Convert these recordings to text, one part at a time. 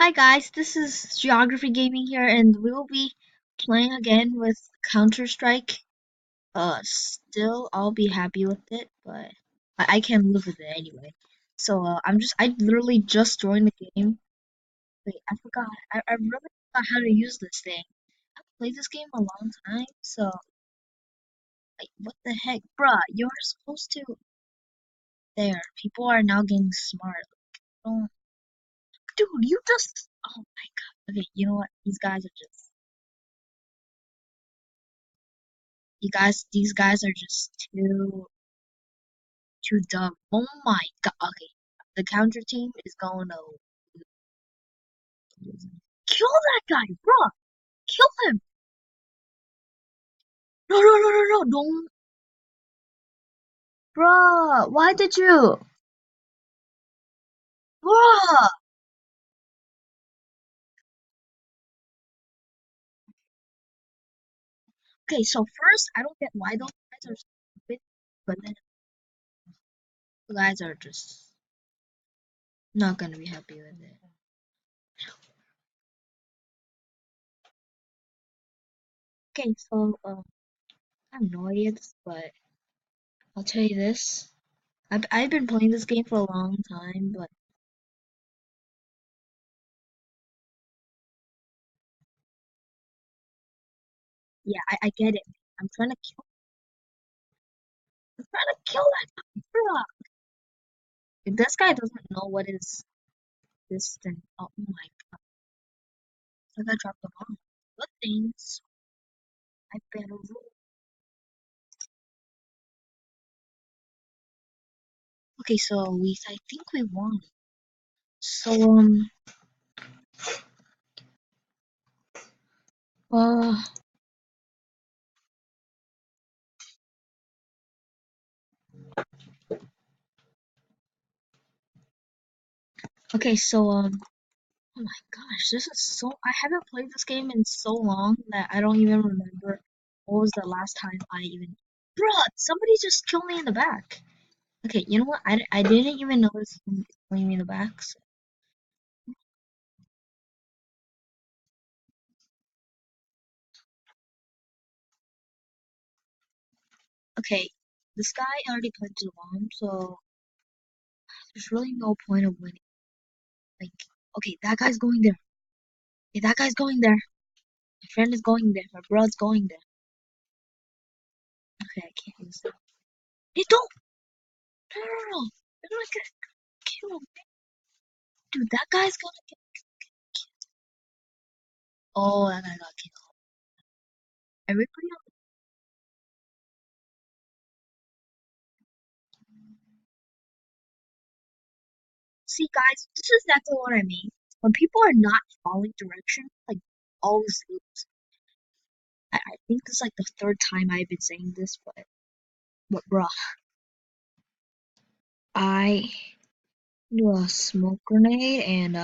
Hi guys, this is Geography Gaming here, and we'll be playing again with Counter-Strike. Still, I'll be happy with it, but I can't live with it anyway. So, I literally just joined the game. Wait, I forgot. I really forgot how to use this thing. I've played this game a long time, so, like, what the heck? Bruh, you're supposed to. There, people are now getting smart. Don't. Dude, you just. Oh my god. Okay, you know what? These guys are just too dumb. Oh my god. Okay. The counter team is going to kill that guy, bro. Kill him. No, no, no, no, no. Don't. Bro, why did you? Bro. Okay, so first, I don't get why those guys are stupid, but then the guys are just not gonna be happy with it. Okay, so, I have no idea, but I'll tell you this. I've been playing this game for a long time, but yeah, I get it. I'm trying to kill. I'm trying to kill that guy, bro. If this guy doesn't know what is this, then oh my god, I gotta drop the bomb. Good things. I better roll. Okay, so I think we won. So uh, okay, so oh my gosh, this is so. I haven't played this game in so long that I don't even remember what was the last time I even. Bruh, somebody just killed me in the back. Okay, you know what? I didn't even notice him killing me in the back. So. Okay, this guy already planted the bomb, so there's really no point of winning. Like, okay, that guy's going there. Okay, that guy's going there. My friend is going there. My bro's going there. Okay, I can't use that. Hey, don't! No, no, no, no. They're not gonna kill him. Dude, that guy's gonna get. Oh, that guy got killed. Everybody else. See, guys, this is exactly what I mean. When people are not following direction, like, always lose. I think this is like the third time I've been saying this, but bruh, I do a smoke grenade and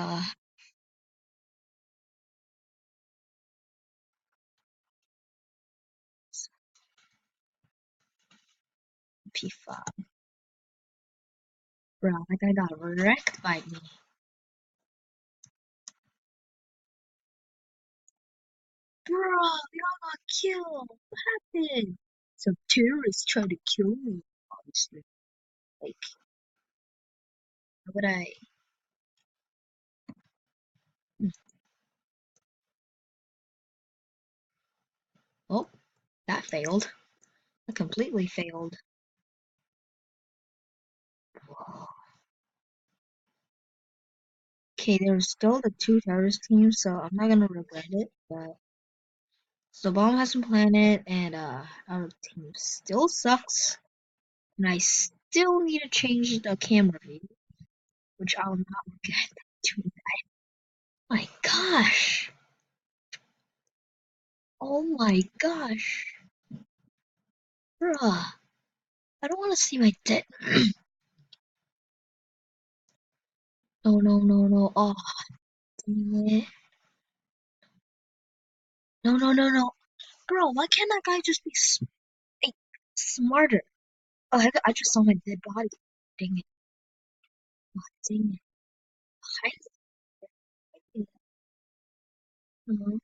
P5. Bruh, that guy got wrecked by me. Bro, we all got killed. What happened? Some terrorists tried to kill me, obviously. Like, how would I? Oh, that failed. That completely failed. Okay, there's still the two terrorist teams, so I'm not gonna regret it. But so the bomb has been planted, and our team still sucks, and I still need to change the camera view, which I'll not regret doing. My gosh! Oh my gosh! Bruh. I don't want to see my dead. No, no, no, no. Oh, dang it. No, no, no, no. Bro, why can't that guy just be like, smarter? Oh, I just saw my dead body. Dang it. Oh, dang it. 嗯，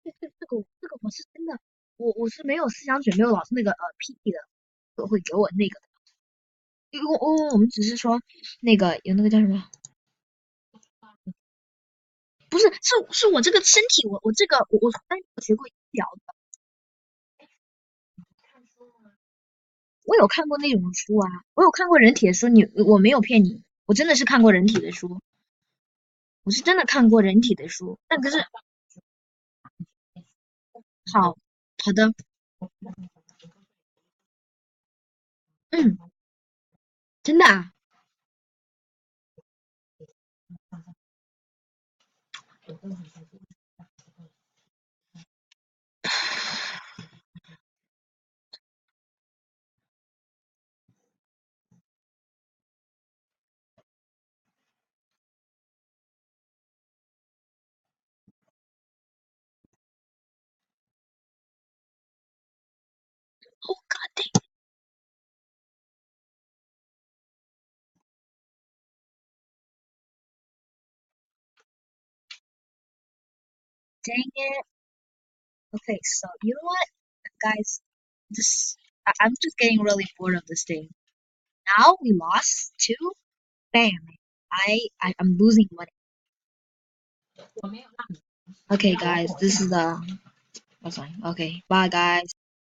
这个我是真的，我是没有思想准备，老师那个PT 的会给我那个的，因为我们只是说那个有那个叫什么？不是，是我这个身体，我这个我当时有学过医疗的，我有看过那种书啊，我有看过人体的书，我没有骗你，我真的是看过人体的书，我是真的看过人体的书，但可是好好的，嗯，真的啊，Oh God dang it. Okay, so you know what, guys, this I'm just getting really bored of this thing. Now we lost two. Bam. I'm losing money. Okay, guys, this is the. That's fine. Okay, bye, guys.